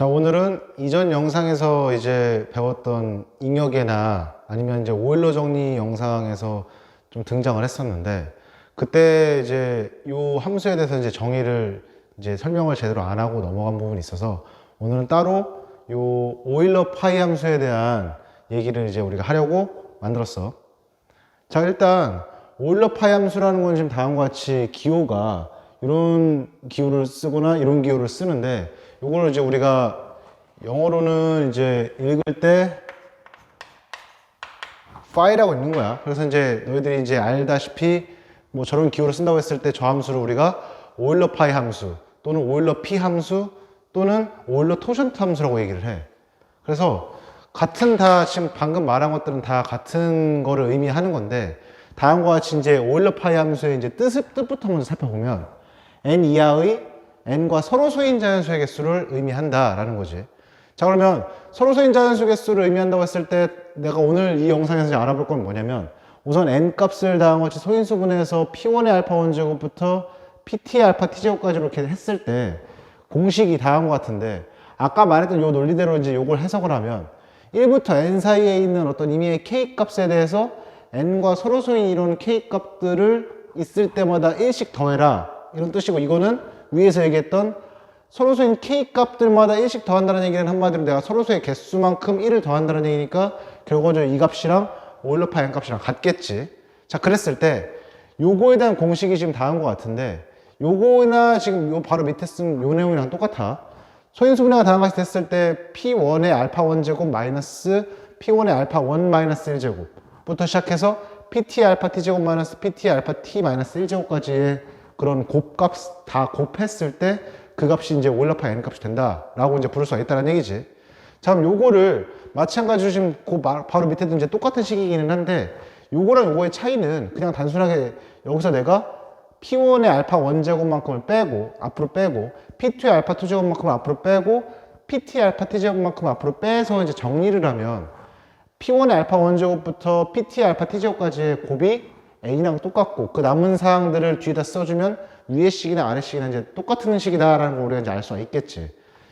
자, 오늘은 이전 영상에서 이제 배웠던 잉여계나 아니면 이제 오일러 정리 영상에서 좀 등장을 했었는데, 그때 이제 요 함수에 대해서 이제 정의를 이제 설명을 제대로 안 하고 넘어간 부분이 있어서, 오늘은 따로 요 오일러 파이 함수에 대한 얘기를 이제 우리가 하려고 만들었어. 자, 일단 오일러 파이 함수라는 건 지금 다음과 같이 기호가 이런 기호를 쓰거나 이런 기호를 쓰는데, 요거를 이제 우리가 영어로는 이제 읽을 때 파이라고 읽는 거야. 그래서 이제 너희들이 이제 알다시피 뭐 저런 기호를 쓴다고 했을 때 저 함수를 우리가 오일러 파이 함수 또는 오일러 피 함수 또는 오일러 토션트 함수라고 얘기를 해. 그래서 같은 다 지금 방금 말한 것들은 다 같은 거를 의미하는 건데, 다음과 같이 이제 오일러 파이 함수의 이제 뜻부터 먼저 살펴보면 n 이하의 n과 서로소인 자연수의 개수를 의미한다라는 거지. 자, 그러면 서로소인 자연수 개수를 의미한다고 했을 때 내가 오늘 이 영상에서 이제 알아볼 건 뭐냐면, 우선 n 값을 다음과 같이 소인수분해서 p1의 알파 원제곱부터 pt의 알파 t제곱까지 이렇게 했을 때 공식이 다음과 같은데, 아까 말했던 요 논리대로 이제 요걸 해석을 하면 1부터 n 사이에 있는 어떤 임의의 k 값에 대해서 n과 서로소인 이런 k 값들을 있을 때마다 1씩 더해라 이런 뜻이고, 이거는 위에서 얘기했던 서로소인 k 값들마다 1씩 더한다는 얘기는 한마디로 내가 서로소의 개수만큼 1을 더한다는 얘기니까 결과적으로 이 값이랑 오일러 파이 n 값이랑 같겠지. 자, 그랬을 때 요거에 대한 공식이 지금 다음과 같은데, 요거나 지금 요 바로 밑에 쓴 요 내용이랑 똑같아. 소인수분해가 다음과 같이 됐을 때 p1의 알파 1제곱 마이너스 p1의 알파 1 마이너스 1제곱부터 시작해서 pt의 알파 t제곱 마이너스 pt의 알파 t 마이너스 1제곱까지의 그런 곱값 다 곱했을 때 그 값이 이제 오일러 파이 n 값이 된다라고 이제 부를 수가 있다는 얘기지. 자, 그럼 요거를 마찬가지로 지금 바로 밑에도 이제 똑같은 식이기는 한데, 요거랑 요거의 차이는 그냥 단순하게 여기서 내가 p1의 알파 1제곱만큼을 빼고 앞으로 빼고 p2의 알파 2제곱만큼을 앞으로 빼고 pt의 알파 t제곱만큼을 앞으로 빼서 이제 정리를 하면 p1의 알파 1제곱부터 pt의 알파 t제곱까지의 곱이 n이랑 똑같고, 그 남은 사항들을 뒤에다 써주면 위의 식이나 아래 식이나 이제 똑같은 식이다라는 걸 우리가 이제 알 수가 있겠지.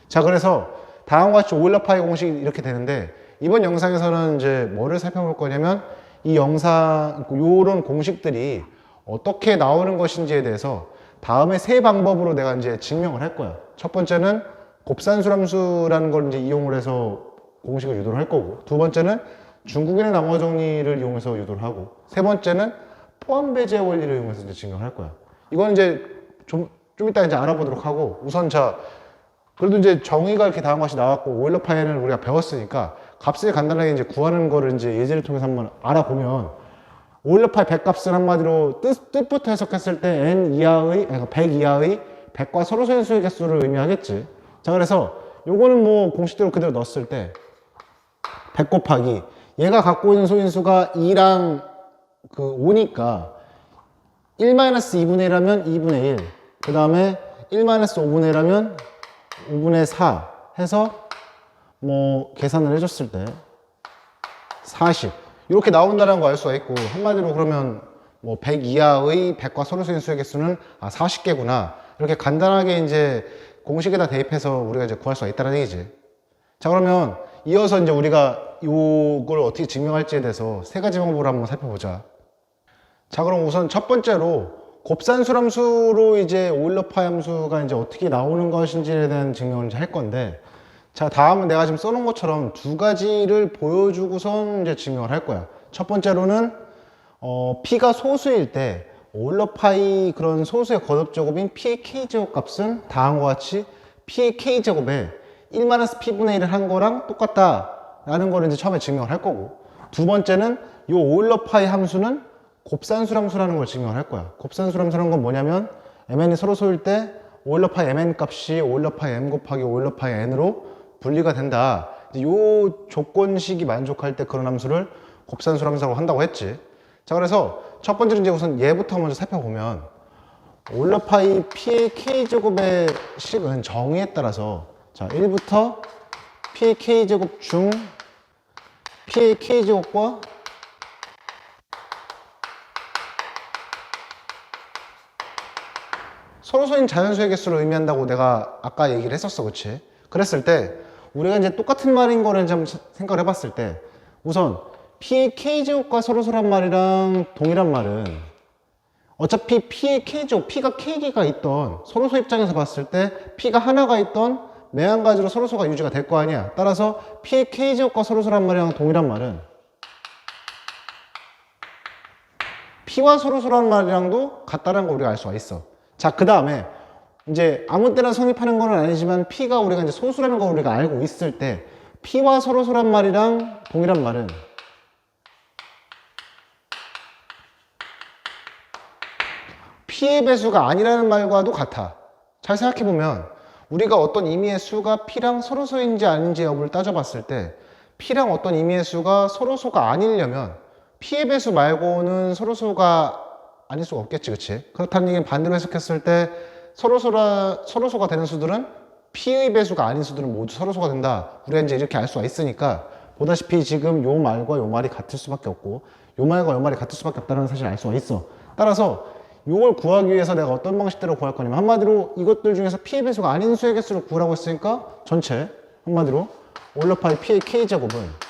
자, 그래서 다음과 같이 오일러 파이 공식이 이렇게 되는데, 이번 영상에서는 이제 뭐를 살펴볼 거냐면 이 영상 요런 공식들이 어떻게 나오는 것인지에 대해서 다음에 세 방법으로 내가 이제 증명을 할 거야. 첫 번째는 곱산수람수라는 걸 이제 이용을 해서 공식을 유도를 할 거고, 두 번째는 중국인의 나머 정리를 이용해서 유도를 하고, 세 번째는 포함 배제의 원리를 이용해서 이제 증명을 할 거야. 이건 이제 좀 이따 이제 알아보도록 하고, 우선 자, 그래도 이제 정의가 이렇게 다음과 같이 나왔고 오일러 파이를 우리가 배웠으니까 값을 간단하게 이제 구하는 거를 이제 예제를 통해서 한번 알아보면, 오일러 파이 100값을 한마디로 뜻부터 해석했을 때 n 이하의, 그러니까 100 이하의 100과 서로소인수의 개수를 의미하겠지. 자, 그래서 요거는 뭐 공식대로 그대로 넣었을 때 100 곱하기 얘가 갖고 있는 소인수가 2랑 그 5니까 1-2분의 1하면 2분의 1, 그 다음에 1-5분의 1하면 5분의 4 해서 뭐 계산을 해줬을 때 40 이렇게 나온다는 거 알 수가 있고, 한마디로 그러면 뭐 100 이하의 100과 서로소인수의 개수는 40개구나 이렇게 간단하게 이제 공식에다 대입해서 우리가 이제 구할 수가 있다는 얘기지. 자, 그러면 이어서 이제 우리가 이걸 어떻게 증명할지에 대해서 세 가지 방법을 한번 살펴보자. 자, 그럼 우선 첫 번째로 곱산수람수로 이제 오일러 파이 함수가 이제 어떻게 나오는 것인지에 대한 증명을 이제 할 건데, 자, 다음은 내가 지금 써놓은 것처럼 두 가지를 보여주고선 이제 증명을 할 거야. 첫 번째로는 p가 소수일 때 오일러 파이 그런 소수의 거듭제곱인 p의 k제곱 값은 다음과 같이 p의 k제곱에 1-p분의 1을 한 거랑 똑같다라는 걸 이제 처음에 증명을 할 거고, 두 번째는 이 오일러 파이 함수는 곱산수람수라는 걸 증명을 할 거야. 곱산수람수라는 건 뭐냐면 mn이 서로소일 때 오일러 파이 mn 값이 오일러 파이 m 곱하기 오일러 파이 n으로 분리가 된다. 이 조건식이 만족할 때 그런 함수를 곱산수람수라고 한다고 했지. 자, 그래서 첫 번째는 이제 우선 얘부터 먼저 살펴보면, 오일러 파이 p의 k제곱의 식은 정의에 따라서, 자, 1부터 p의 k제곱 중 p의 k제곱과 서로소인 자연수의 개수를 의미한다고 내가 아까 얘기를 했었어, 그치? 그랬을 때 우리가 이제 똑같은 말인 거를 좀 생각을 해봤을 때 우선 P의 K제곱과 서로서란 말이랑 동일한 말은 어차피 P의 K제곱, P가 K개가 있던 서로소 입장에서 봤을 때 P가 하나가 있던 매한 가지로 서로소가 유지가 될 거 아니야. 따라서 P의 K제곱과 서로소란 말이랑 동일한 말은 P와 서로소란 말이랑도 같다는 거 우리가 알 수가 있어. 자, 그 다음에 이제 아무 때나 성립하는 건 아니지만 P가 우리가 이제 소수라는 거 우리가 알고 있을 때 P와 서로소란 말이랑 동일한 말은 P의 배수가 아니라는 말과도 같아. 잘 생각해보면 우리가 어떤 임의의 수가 P랑 서로소인지 아닌지 여부를 따져봤을 때 P랑 어떤 임의의 수가 서로소가 아니려면 P의 배수 말고는 서로소가 아닐 수가 없겠지, 그치? 그렇다는 얘기는 반대로 해석했을 때 서로소가 되는 수들은 P의 배수가 아닌 수들은 모두 서로소가 된다. 우리가 이제 이렇게 알 수가 있으니까 보다시피 지금 요 말과 요 말이 같을 수밖에 없고 요 말과 요 말이 같을 수밖에 없다는 사실을 알 수가 있어. 따라서 이걸 구하기 위해서 내가 어떤 방식대로 구할 거냐면 한마디로 이것들 중에서 P의 배수가 아닌 수의 개수를 구하라고 했으니까 전체 한마디로 오일러파이 P의 K제곱은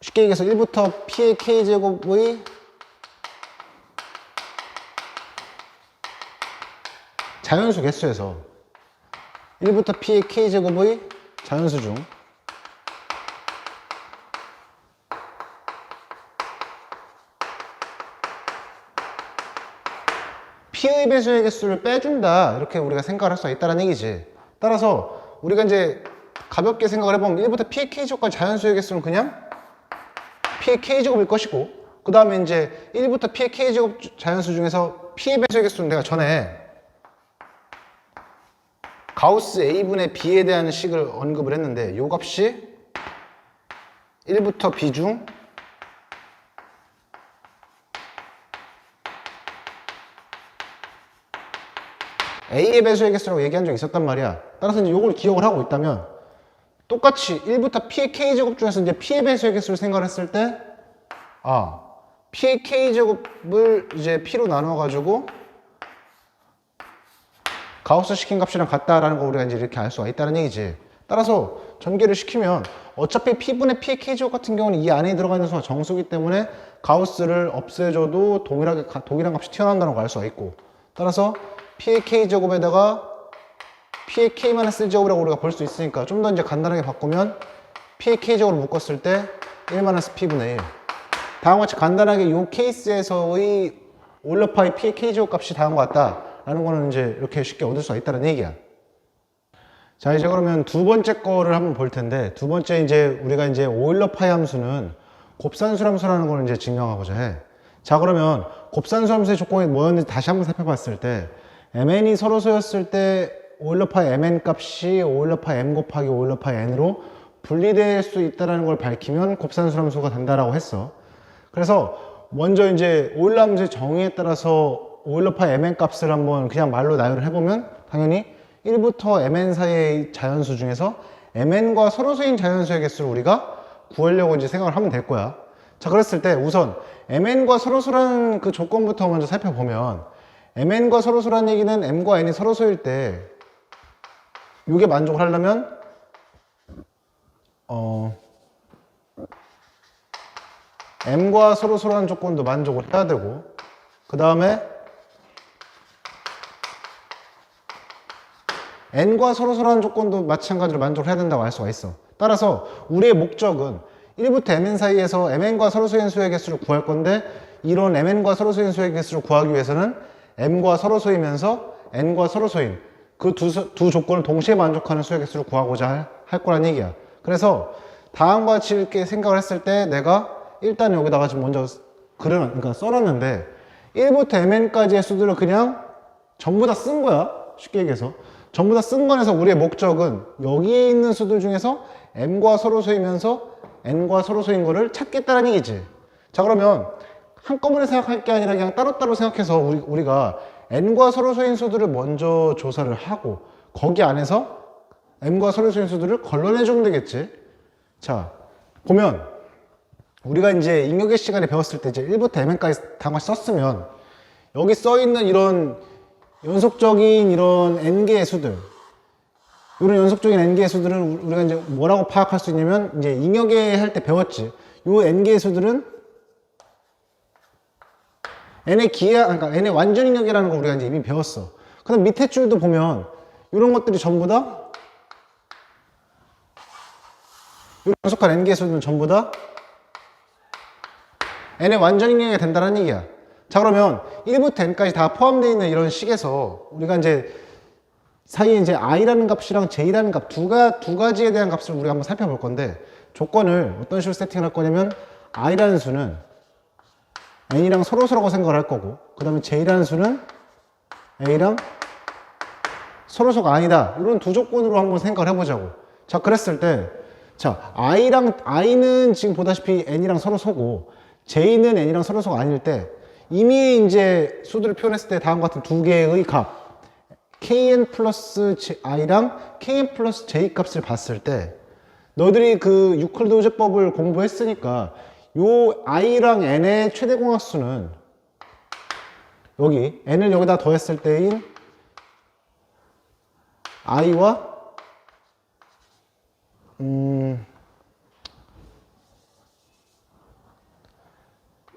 쉽게 얘기해서 1부터 P의 K제곱의 자연수 개수에서 1부터 P의 K제곱의 자연수 중 P의 배수의 개수를 빼준다. 이렇게 우리가 생각을 할 수가 있다는 얘기지. 따라서 우리가 이제 가볍게 생각을 해보면 1부터 P의 K제곱까지 자연수의 개수는 그냥 P의 K제곱일 것이고 그 다음에 이제 1부터 P의 K제곱 자연수 중에서 P의 배수의 개수는 내가 전에 가우스 A분의 B에 대한 식을 언급을 했는데 요 값이 1부터 B 중 A의 배수의 개수라고 얘기한 적이 있었단 말이야. 따라서 이제 요걸 기억을 하고 있다면 똑같이 1부터 P의 K제곱 중에서 이제 P의 배수의 개수를 생각을 했을 때 P의 K제곱을 이제 P로 나눠가지고 가우스 시킨 값이랑 같다라는 거 우리가 이제 이렇게 알 수가 있다는 얘기지. 따라서 전개를 시키면 어차피 P분의 P의 K제곱 같은 경우는 이 안에 들어가 있는 수가 정수기 때문에 가우스를 없애줘도 동일한 값이 튀어나온다는 걸 알 수가 있고 따라서 P의 K제곱에다가 P의 K-제곱이라고 우리가 볼 수 있으니까 좀 더 이제 간단하게 바꾸면 P의 K제곱을 묶었을 때 1-P분의 1 다음과 같이 간단하게 이 케이스에서의 오일러파이 P의 K제곱 값이 다음과 같다라는 거는 이제 이렇게 쉽게 얻을 수가 있다는 얘기야. 자, 이제 그러면 두 번째 거를 한번 볼 텐데 두 번째 이제 우리가 이제 오일러파이 함수는 곱산수 함수라는 걸 이제 증명하고자 해. 자, 그러면 곱산수 함수의 조건이 뭐였는지 다시 한번 살펴봤을 때 mn이 서로소였을 때 오일러파이 mn 값이 오일러파이 m 곱하기 오일러파이 n으로 분리될 수 있다는 걸 밝히면 곱산수 함수가 된다라고 했어. 그래서 먼저 이제 오일러 함수의 정의에 따라서 오일러파이 mn 값을 한번 그냥 말로 나열을 해보면 당연히 1부터 mn 사이의 자연수 중에서 mn과 서로소인 자연수의 개수를 우리가 구하려고 이제 생각을 하면 될 거야. 자, 그랬을 때 우선 mn과 서로소라는 그 조건부터 먼저 살펴보면 mn과 서로소라는 얘기는 m과 n이 서로소일 때 이게 만족을 하려면 m과 서로소라는 조건도 만족을 해야 되고 그 다음에 n과 서로소라는 조건도 마찬가지로 만족을 해야 된다고 알 수가 있어. 따라서 우리의 목적은 1부터 mn 사이에서 mn과 서로소인 수의 개수를 구할 건데 이런 mn과 서로소인 수의 개수를 구하기 위해서는 m과 서로소이면서 n과 서로소인 그 두 조건을 동시에 만족하는 수의 개수를 구하고자 할 거란 얘기야. 그래서 다음과 같이 이렇게 생각을 했을 때 내가 일단 여기다가 지금 먼저 그러니까 써놨는데 1부터 mn까지의 수들을 그냥 전부 다 쓴 거야. 쉽게 얘기해서 전부 다 쓴 거에서 우리의 목적은 여기에 있는 수들 중에서 m과 서로소이면서 n과 서로소인 거를 찾겠다는 얘기지. 자, 그러면 한꺼번에 생각할 게 아니라 그냥 따로따로 생각해서 우리가 n과 서로소인 수들을 먼저 조사를 하고 거기 안에서 m과 서로소인 수들을 걸러내 주면 되겠지. 자, 보면 우리가 이제 인격의 시간에 배웠을 때 이제 1부터 mn까지 단어 썼으면 여기 써 있는 이런 연속적인 이런 n개의 수들 이런 연속적인 n개의 수들은 우리가 이제 뭐라고 파악할 수 있냐면, 이제 잉여계 할 때 배웠지. 요 n개의 수들은 n의 그러니까 n의 완전 잉여계라는 거 우리가 이제 이미 배웠어. 그다음 밑에 줄도 보면 이런 것들이 전부 다 이 연속한 n개의 수들은 전부 다 n의 완전 잉여계가 된다는 얘기야. 자, 그러면 1부터 n까지 다 포함되어 있는 이런 식에서 우리가 이제 사이에 이제 i라는 값이랑 j라는 값 두 가지에 대한 값을 우리가 한번 살펴볼 건데, 조건을 어떤 식으로 세팅을 할 거냐면, i라는 수는 n이랑 서로서로라고 생각을 할 거고, 그 다음에 j라는 수는 a랑 서로서로가 아니다, 이런 두 조건으로 한번 생각을 해보자고. 자, 그랬을 때, 자, i는 지금 보다시피 n이랑 서로서고 j는 n이랑 서로서가 아닐 때, 이미 이제 수들을 표현했을 때 다음과 같은 두 개의 값 kn 플러스 i랑 kn 플러스 j 값을 봤을 때, 너희들이 그 유클리드 호재법을 공부했으니까 요 i랑 n의 최대 공약수는 여기 n을 여기다 더했을 때인 i와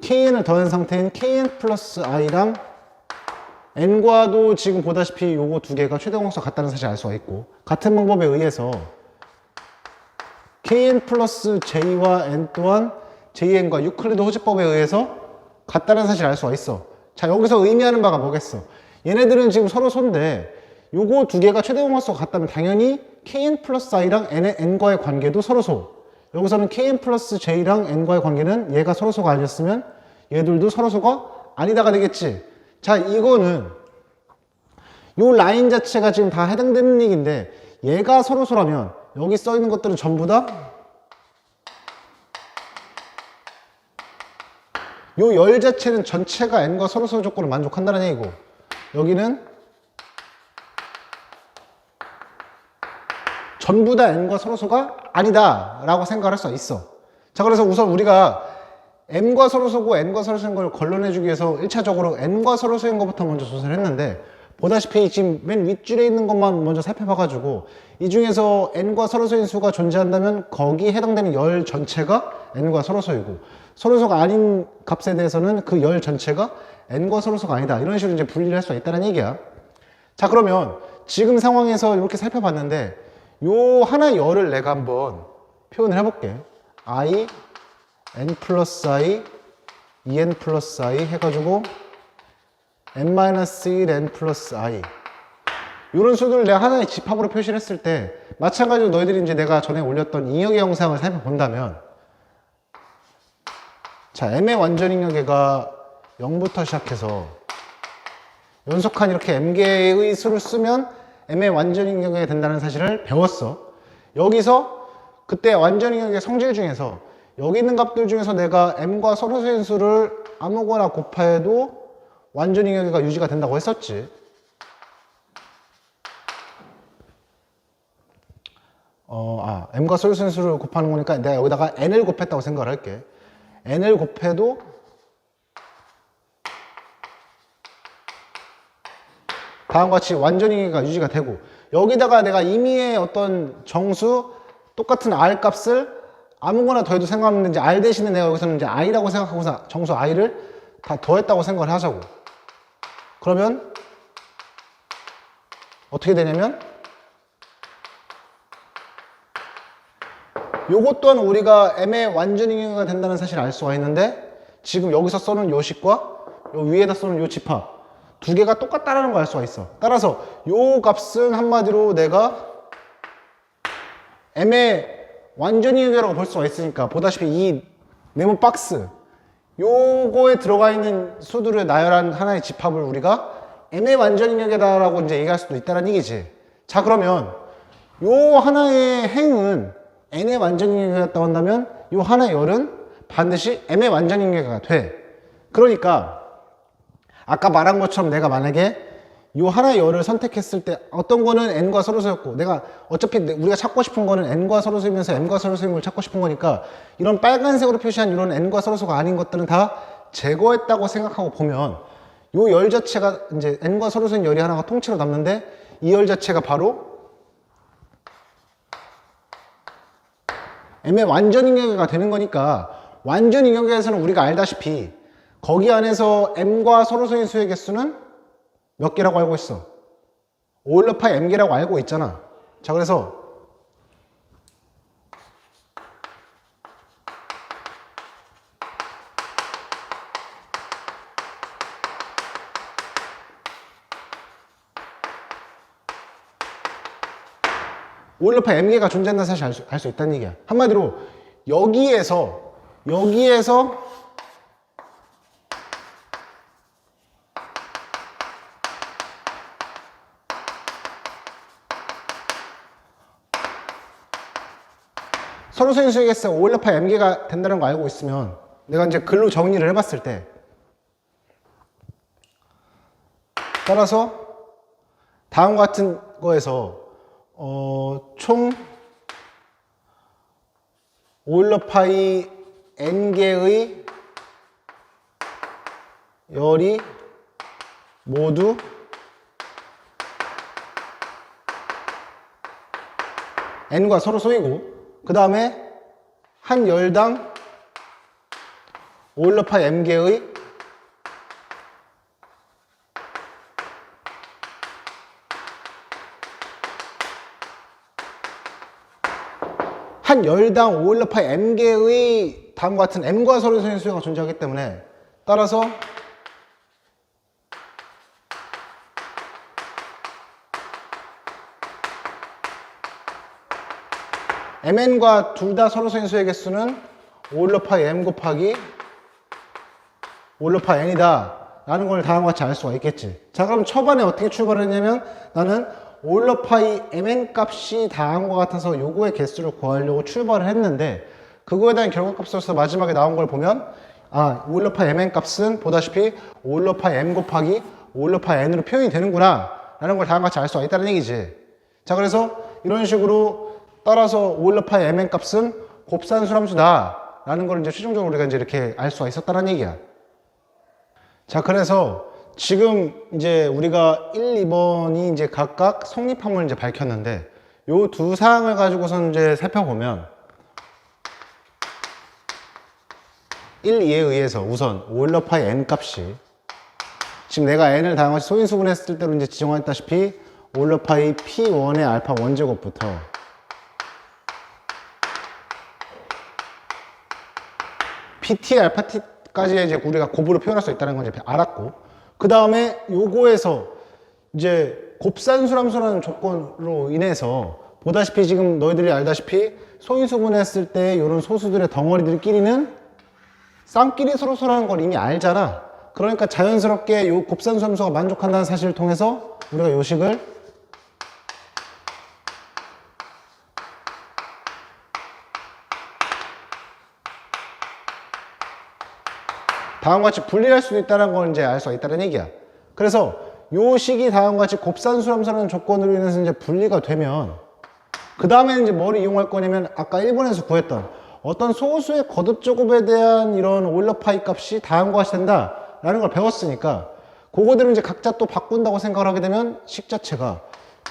kn을 더한 상태인 kn 플러스 i랑 n과도 지금 보다시피 요거 두 개가 최대 공약수가 같다는 사실을 알 수가 있고, 같은 방법에 의해서 kn 플러스 j와 n 또한 jn과 유클리드 호재법에 의해서 같다는 사실을 알 수가 있어. 자, 여기서 의미하는 바가 뭐겠어? 얘네들은 지금 서로 소인데 요거 두 개가 최대 공약수가 같다면 당연히 kn 플러스 i랑 n과의 관계도 서로 소. 여기서는 kn 플러스 j랑 n과의 관계는 얘가 서로 소가 아니었으면 얘들도 서로 소가 아니다가 되겠지. 자, 이거는 요 라인 자체가 지금 다 해당되는 얘기인데, 얘가 서로서라면 여기 써 있는 것들은 전부 다 요 열 자체는 전체가 n과 서로서로 조건을 만족한다는 얘기고, 여기는 전부 다 n과 서로서가 아니다 라고 생각을 할 수 있어. 자, 그래서 우선 우리가 m과 서로서고 n과 서로서인 걸 걸러내주기 위해서 1차적으로 n과 서로서인 것부터 먼저 조사를 했는데, 보다시피 지금 맨 윗줄에 있는 것만 먼저 살펴봐가지고 이 중에서 n과 서로서인 수가 존재한다면 거기에 해당되는 열 전체가 n과 서로서이고, 서로서가 아닌 값에 대해서는 그 열 전체가 n과 서로서가 아니다, 이런 식으로 이제 분리를 할 수가 있다는 얘기야. 자, 그러면 지금 상황에서 이렇게 살펴봤는데 요 하나의 열을 내가 한번 표현을 해볼게. i n 플러스 i, 2n 플러스 i 해가지고 n-1 n 플러스 i, 이런 수들을 내가 하나의 집합으로 표시를 했을 때, 마찬가지로 너희들이 이제 내가 전에 올렸던 잉여계 영상을 살펴본다면, 자, m의 완전 잉여계가 0부터 시작해서 연속한 이렇게 m개의 수를 쓰면 m의 완전 잉여계가 된다는 사실을 배웠어. 여기서 그때 완전 잉여계 성질 중에서 여기 있는 값들 중에서 내가 m과 서로서인 수를 아무거나 곱해도 완전 잉여계가 유지가 된다고 했었지. m과 서로서인 수를 곱하는 거니까 내가 여기다가 n을 곱했다고 생각을 할게. n을 곱해도 다음과 같이 완전 잉여계가 유지가 되고, 여기다가 내가 임의의 어떤 정수 똑같은 r 값을 아무거나 더해도 상관없는데, r 대신에 내가 여기서는 이제 i라고 생각하고서 정수 i를 다 더했다고 생각을 하자고. 그러면 어떻게 되냐면, 요것 또한 우리가 m의 완전 잉여계가 된다는 사실을 알 수가 있는데, 지금 여기서 써놓은 요 식과 요 위에다 써놓은 요 집합 두 개가 똑같다는 걸 알 수가 있어. 따라서 요 값은 한마디로 내가 m의 완전 잉여계라고 볼 수가 있으니까, 보다시피 이 네모 박스 요거에 들어가 있는 수들을 나열한 하나의 집합을 우리가 m의 완전 잉여계다라고 이제 얘기할 수도 있다는 얘기지. 자, 그러면 요 하나의 행은 n의 완전 잉여계였다고 한다면 요 하나의 열은 반드시 m의 완전 잉여계가 돼. 그러니까 아까 말한 것처럼 내가 만약에 요 하나의 열을 선택했을 때 어떤 거는 n과 서로서였고, 내가 어차피 우리가 찾고 싶은 거는 n과 서로서이면서 m과 서로서인 걸 찾고 싶은 거니까, 이런 빨간색으로 표시한 이런 n과 서로서가 아닌 것들은 다 제거했다고 생각하고 보면, 요 열 자체가 이제 n과 서로서인 열이 하나가 통째로 남는데, 이 열 자체가 바로 m의 완전 인격계가 되는 거니까 완전 인격계에서는 우리가 알다시피 거기 안에서 m과 서로서인 수의 개수는 몇 개라고 알고 있어? 오일러 파이 m개라고 알고 있잖아. 자, 그래서 오일러 파이 m개가 존재한다는 사실 알 수 있다는 얘기야. 한마디로 여기에서 서로서인 수의 개수가 오일러 파이 m개가 된다는 거 알고 있으면 내가 이제 글로 정리를 해봤을 때 따라서 다음과 같은 거에서 총 오일러 파이 n개의 열이 모두 n과 서로 소이고 그 다음에 한 열당 오일러 파이 m개의 한 열당 오일러 파이 m개의 다음과 같은 m과 서로 소인 수가 존재하기 때문에 따라서 mn과 둘 다 서로 소인 수의 개수는 오일러 파이 m 곱하기 오일러 파이 n이다 라는 걸 다음과 같이 알 수가 있겠지. 자, 그럼 초반에 어떻게 출발을 했냐면 나는 오일러 파이 mn 값이 다음과 같아서 요거의 개수를 구하려고 출발을 했는데 그거에 대한 결과값으로서 마지막에 나온 걸 보면 오일러 파이 mn 값은 보다시피 오일러 파이 m 곱하기 오일러 파이 n으로 표현이 되는구나 라는 걸 다음과 같이 알 수가 있다는 얘기지. 자, 그래서 이런 식으로 따라서 오일러 파이 mn 값은 곱산수함수다 라는 걸 이제 최종적으로 우리가 이제 이렇게 알 수가 있었다는 얘기야. 자, 그래서 지금 이제 우리가 1, 2번이 이제 각각 성립함을 이제 밝혔는데 요 두 사항을 가지고서 이제 살펴보면 1, 2에 의해서 우선 오일러 파이 n 값이 지금 내가 n을 다양한 소인수분했을 때로 이제 지정했다시피 오일러 파이 p1의 알파 원제곱부터 pt 알파 t까지 이제 우리가 곱으로 표현할 수 있다는 건 이제 알았고 그 다음에 요거에서 이제 곱산수함수라는 조건으로 인해서 보다시피 지금 너희들이 알다시피 소인수분했을 때 이런 소수들의 덩어리들끼리는 쌍끼리 서로서라는 걸 이미 알잖아. 그러니까 자연스럽게 요 곱산수함수가 만족한다는 사실을 통해서 우리가 요식을 다음과 같이 분리할 수도 있다는 걸 이제 알 수가 있다는 얘기야. 그래서 요 식이 다음과 같이 곱산수함수라는 조건으로 인해서 이제 분리가 되면 그 다음에 이제 뭘 이용할 거냐면 아까 1번에서 구했던 어떤 소수의 거듭 제곱에 대한 이런 오일러 파이 값이 다음과 같이 된다라는 걸 배웠으니까 그거대로 이제 각자 또 바꾼다고 생각을 하게 되면 식 자체가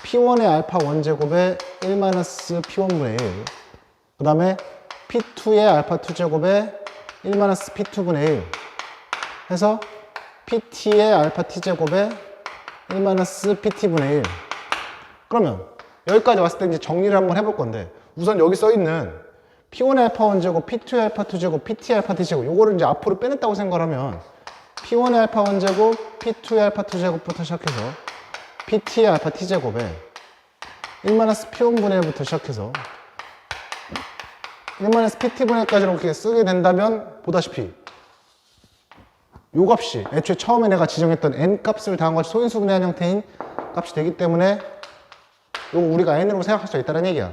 P1의 알파 원제곱에 1-P1분의 1 그 다음에 P2의 알파 2제곱에 1-P2분의 1 해서 PT의 알파 T제곱에 1-PT분의 1 그러면 여기까지 왔을 때 이제 정리를 한번 해볼 건데 우선 여기 써있는 P1의 알파 1제곱, P2의 알파 2제곱, PT의 알파 T제곱 요거를 이제 앞으로 빼냈다고 생각하면 P1의 알파 1제곱, P2의 알파 2제곱부터 시작해서 PT의 알파 T제곱에 1-P1분의 1부터 시작해서 1-PT분의 1까지 이렇게 쓰게 된다면 보다시피 요 값이 애초에 처음에 내가 지정했던 n 값을 다음과 같이 소인수분해한 형태인 값이 되기 때문에 요거 우리가 n으로 생각할 수 있다는 얘기야.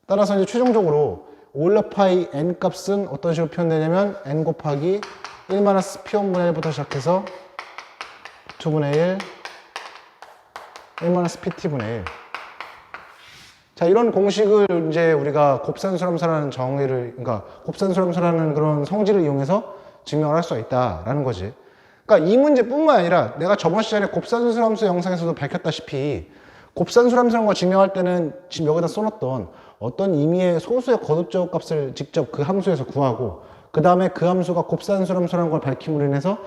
따라서 이제 최종적으로 오일러 파이 n 값은 어떤 식으로 표현되냐면 n 곱하기 1-P1분의 1부터 시작해서 2분의 1 1-PT분의 1 자, 이런 공식을 이제 우리가 곱산수렴수라는 정의를 그러니까 곱산수렴수라는 그런 성질을 이용해서 증명을 할 수가 있다라는 거지. 그러니까 이 문제뿐만 아니라 내가 저번 시간에 곱산수렴수 영상에서도 밝혔다시피 곱산수렴수라는 걸 증명할 때는 지금 여기다 써놨던 어떤 임의의 소수의 거듭제곱 값을 직접 그 함수에서 구하고 그 다음에 그 함수가 곱산수 함수라는 걸 밝힘으로 인해서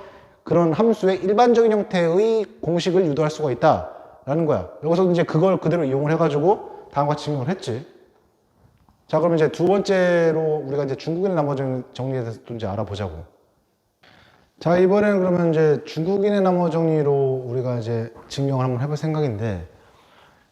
그런 함수의 일반적인 형태의 공식을 유도할 수가 있다라는 거야. 여기서 이제 그걸 그대로 이용을 해가지고 다음과 같이 증명을 했지. 자, 그러면 이제 두 번째로 우리가 이제 중국인의 나머 정리에 대해서 또 이제 알아보자고. 자, 이번에는 그러면 이제 중국인의 나머 정리로 우리가 이제 증명을 한번 해볼 생각인데,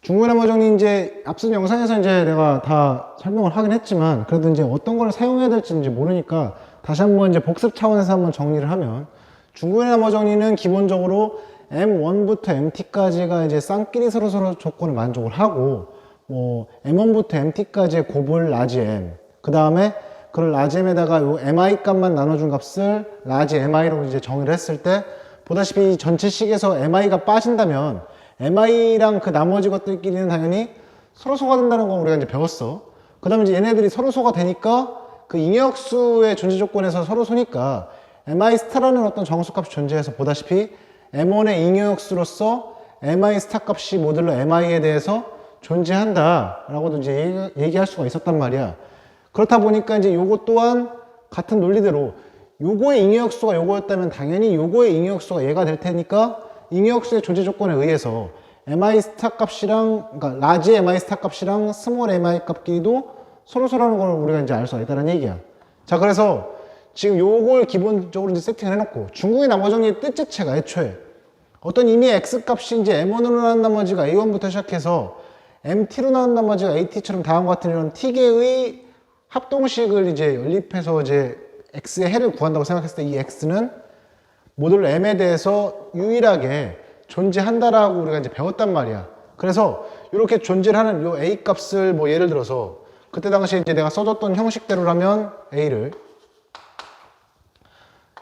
중국인의 나머 정리 이제 앞선 영상에서 이제 내가 다 설명을 하긴 했지만, 그래도 이제 어떤 걸 사용해야 될지 이제 모르니까 다시 한번 이제 복습 차원에서 한번 정리를 하면, 중국인의 나머 정리는 기본적으로 M1부터 MT까지가 이제 쌍끼리 서로 조건을 만족을 하고, 뭐 M1부터 MT까지의 곱을 라지 M, 그 다음에 그걸 라지 M에다가 요 MI 값만 나눠준 값을 라지 MI로 이제 정의를 했을 때, 보다시피 전체 식에서 MI가 빠진다면 MI랑 그 나머지 것들끼리는 당연히 서로 소가 된다는 거 우리가 이제 배웠어. 그 다음에 이제 얘네들이 서로 소가 되니까 그 잉여역수의 존재 조건에서 서로 소니까 MI 스타라는 어떤 정수값이 존재해서 보다시피 M1의 잉여역수로서 MI 스타 값이 모듈러 MI에 대해서 존재한다 라고도 이제 얘기할 수가 있었단 말이야. 그렇다 보니까 이제 요거 또한 같은 논리대로 요거의 잉여역수가 요거였다면 당연히 요거의 잉여역수가 얘가 될 테니까 잉여역수의 존재 조건에 의해서 MI 스타 값이랑, 그러니까 라지 MI 스타 값이랑 스몰 MI 값끼리도 서로서라는 걸 우리가 이제 알 수가 있다는 얘기야. 자, 그래서 지금 요걸 기본적으로 이제 세팅을 해놓고 중국의 나머 정리의 뜻 자체가 애초에 어떤 이미 X 값이 이제 M1으로 나온 나머지가 A1부터 시작해서 MT로 나온 나머지가 AT처럼 다음과 같은 이런 T개의 합동식을 이제 연립해서 이제 X의 해를 구한다고 생각했을 때 이 X는 모듈러 M에 대해서 유일하게 존재한다라고 우리가 이제 배웠단 말이야. 그래서 이렇게 존재를 하는 요 A 값을 뭐 예를 들어서 그때 당시에 이제 내가 써줬던 형식대로라면 A를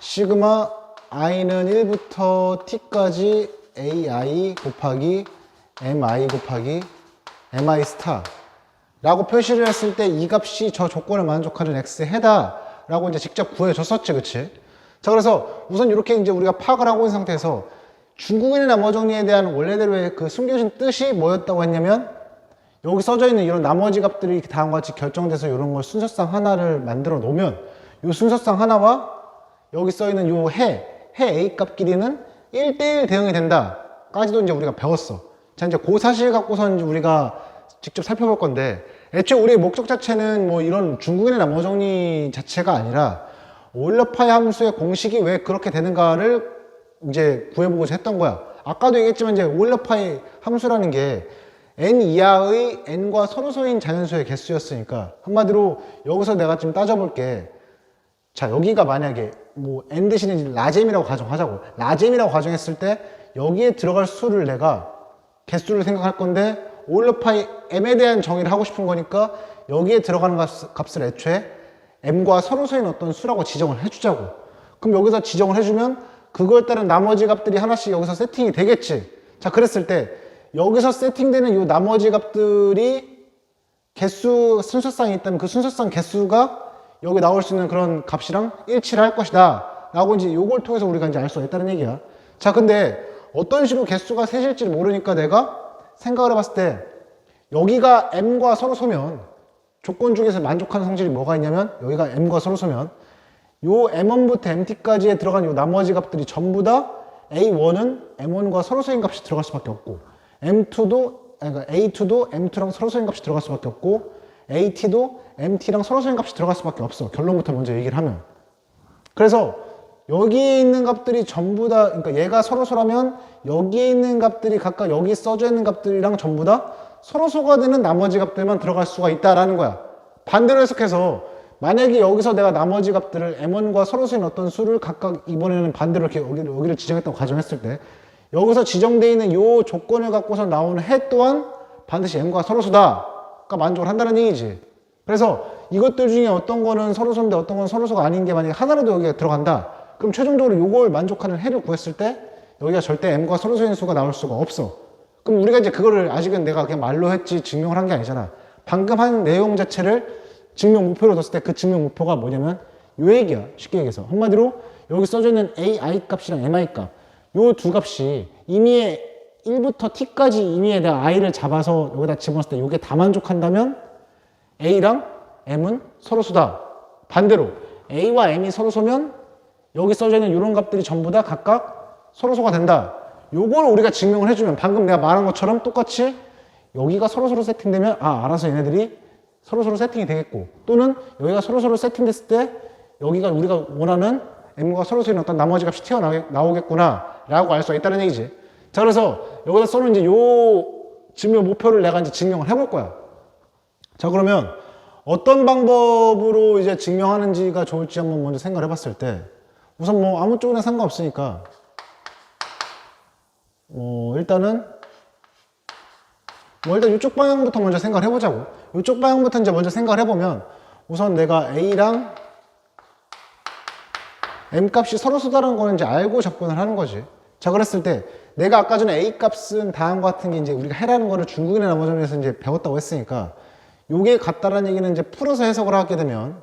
시그마 i는 1부터 t까지 ai 곱하기 mi 곱하기 mi 스타 라고 표시를 했을 때 이 값이 저 조건을 만족하는 x의 해다 라고 이제 직접 구해줬었지, 그치? 자, 그래서 우선 이렇게 이제 우리가 파악을 하고 있는 상태에서 중국인의 나머 정리에 대한 원래대로의 그 숨겨진 뜻이 뭐였다고 했냐면 여기 써져 있는 이런 나머지 값들이 다음과 같이 결정돼서 이런 걸 순서상 하나를 만들어 놓으면 이 순서상 하나와 여기 써 있는 요 해 A 값끼리는 1대1 대응이 된다 까지도 이제 우리가 배웠어. 자, 이제 그 사실 갖고선 이제 우리가 직접 살펴볼 건데, 애초에 우리의 목적 자체는 뭐 이런 중국인의 나머 정리 자체가 아니라 오일러파이 함수의 공식이 왜 그렇게 되는가를 이제 구해보고자 했던 거야. 아까도 얘기했지만 이제 오일러파이 함수라는 게 n 이하의 n과 서로소인 자연수의 개수였으니까 한마디로 여기서 내가 지금 따져볼게. 자, 여기가 만약에 뭐 n 대신에 라잼이라고 가정하자고. 라잼이라고 가정했을 때 여기에 들어갈 수를 내가 개수를 생각할 건데 오일러파이 m에 대한 정의를 하고 싶은 거니까 여기에 들어가는 값을 애초에 m과 서로소인 어떤 수라고 지정을 해주자고. 그럼 여기서 지정을 해주면 그거에 따른 나머지 값들이 하나씩 여기서 세팅이 되겠지. 자, 그랬을 때 여기서 세팅되는 이 나머지 값들이 개수 순서상이 있다면 그 순서상 개수가 여기 나올 수 있는 그런 값이랑 일치를 할 것이다 라고 이제 요걸 통해서 우리가 이제 알 수가 있다는 얘기야. 자, 근데 어떤 식으로 개수가 셋일지를 모르니까 내가 생각을 해봤을 때 여기가 m과 서로 소면 조건 중에서 만족하는 성질이 뭐가 있냐면 여기가 m과 서로 소면 요 m1부터 mt까지에 들어간 요 나머지 값들이 전부 다 a1은 m1과 서로 소인 값이 들어갈 수밖에 없고 그러니까 a2도 m2랑 서로 소인 값이 들어갈 수밖에 없고 at도 mt랑 서로 소인 값이 들어갈 수밖에 없어. 결론부터 먼저 얘기를 하면. 그래서 여기에 있는 값들이 전부 다, 그러니까 얘가 서로소라면 여기에 있는 값들이 각각 여기 써져 있는 값들이랑 전부 다 서로소가 되는 나머지 값들만 들어갈 수가 있다라는 거야. 반대로 해석해서 만약에 여기서 내가 나머지 값들을 m1과 서로소인 어떤 수를 각각 이번에는 반대로 이렇게 여기를 지정했다고 가정했을 때 여기서 지정되어 있는 이 조건을 갖고서 나오는 해 또한 반드시 m과 서로소다가 만족을 한다는 얘기지. 그래서 이것들 중에 어떤 거는 서로소인데 어떤 건 서로소가 아닌 게 만약에 하나라도 여기에 들어간다. 그럼 최종적으로 이걸 만족하는 해를 구했을 때 여기가 절대 m과 서로소인 수가 나올 수가 없어. 그럼 우리가 이제 그거를 아직은 내가 그냥 말로 했지 증명을 한 게 아니잖아. 방금 한 내용 자체를 증명 목표로 뒀을 때 그 증명 목표가 뭐냐면 요 얘기야. 쉽게 얘기해서 한마디로 여기 써져 있는 ai 값이랑 mi 값 요 두 값이 임의의 1부터 t까지 임의의 내가 i를 잡아서 여기다 집어넣었을 때 이게 다 만족한다면 A랑 M은 서로소다. 반대로 A와 M이 서로소면 여기 써져 있는 이런 값들이 전부 다 각각 서로소가 된다. 요걸 우리가 증명을 해주면 방금 내가 말한 것처럼 똑같이 여기가 서로서로 세팅되면 알아서 얘네들이 서로서로 세팅이 되겠고, 또는 여기가 서로서로 세팅됐을 때 여기가 우리가 원하는 M과 서로서인 어떤 나머지 값이 튀어나오겠구나 라고 알 수가 있다는 얘기지. 자, 그래서 여기다 써놓은 이제 요 증명 목표를 내가 이제 증명을 해볼 거야. 자, 그러면 어떤 방법으로 이제 증명하는지가 좋을지 한번 먼저 생각을 해봤을 때, 우선 뭐 아무 쪽이나 상관없으니까 일단 이쪽 방향부터 먼저 생각을 해보자고. 이쪽 방향부터 이제 먼저 생각을 해보면, 우선 내가 A랑 M 값이 서로서다라는 거는 이제 알고 접근을 하는 거지. 자, 그랬을 때 내가 아까 전에 A 값은 다음과 같은 게 이제 우리가 해라는 거를 중국인의 나머지에서 이제 배웠다고 했으니까, 요게 같다라는 얘기는 이제 풀어서 해석을 하게 되면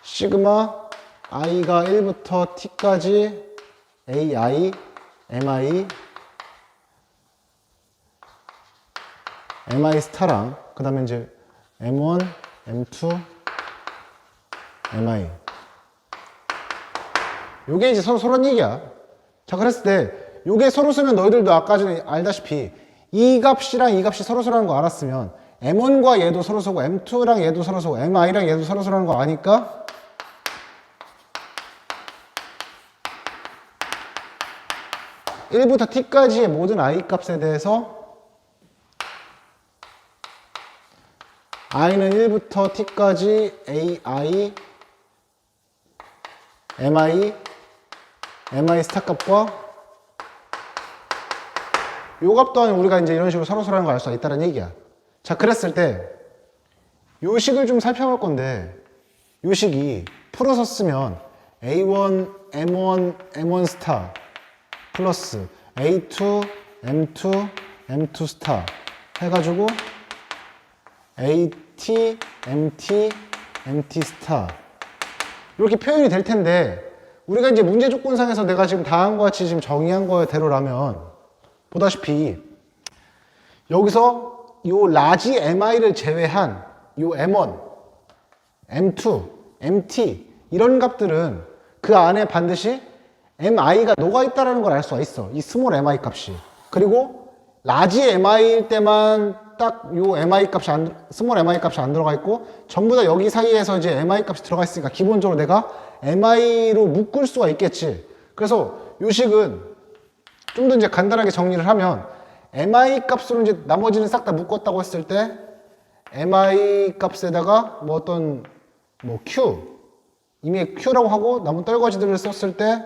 시그마 i가 1부터 t까지 ai, mi, mi 스타랑 그 다음에 이제 m1, m2, mi, 요게 이제 서로란 얘기야. 자, 그랬을 때 요게 서로 쓰면 너희들도 아까 전에 알다시피 이 값이랑 이 값이 서로서라는 거 알았으면 m1과 얘도 서로서고 m2랑 얘도 서로서고 mi랑 얘도 서로서라는 거 아니까 1부터 t까지의 모든 i 값에 대해서 i는 1부터 t까지 ai, mi 스타 값과 요 값 또한 우리가 이제 이런 식으로 서로서라는 걸 알 수가 있다는 얘기야. 자, 그랬을 때 요 식을 좀 살펴볼 건데, 요 식이 풀어서 쓰면 a1, m1 스타 플러스 a2, m2, m2 스타 해가지고 at, mt, mt 스타 이렇게 표현이 될 텐데, 우리가 이제 문제 조건상에서 내가 지금 다음과 같이 지금 정의한 거대로라면 보다시피 여기서 요 라지 mi를 제외한 요 m1, m2, mt 이런 값들은 그 안에 반드시 mi가 녹아있다는 걸 알 수가 있어. 이 스몰 mi 값이. 그리고 라지 mi일 때만 딱 요 mi 값이 스몰 mi 값이 안 들어가 있고, 전부 다 여기 사이에서 이제 mi 값이 들어가 있으니까 기본적으로 내가 mi로 묶을 수가 있겠지. 그래서 요 식은 좀 더 이제 간단하게 정리를 하면 mi 값으로 이제 나머지는 싹 다 묶었다고 했을 때 mi 값에다가 q 이미 q라고 하고 남은 떨거지들을 썼을 때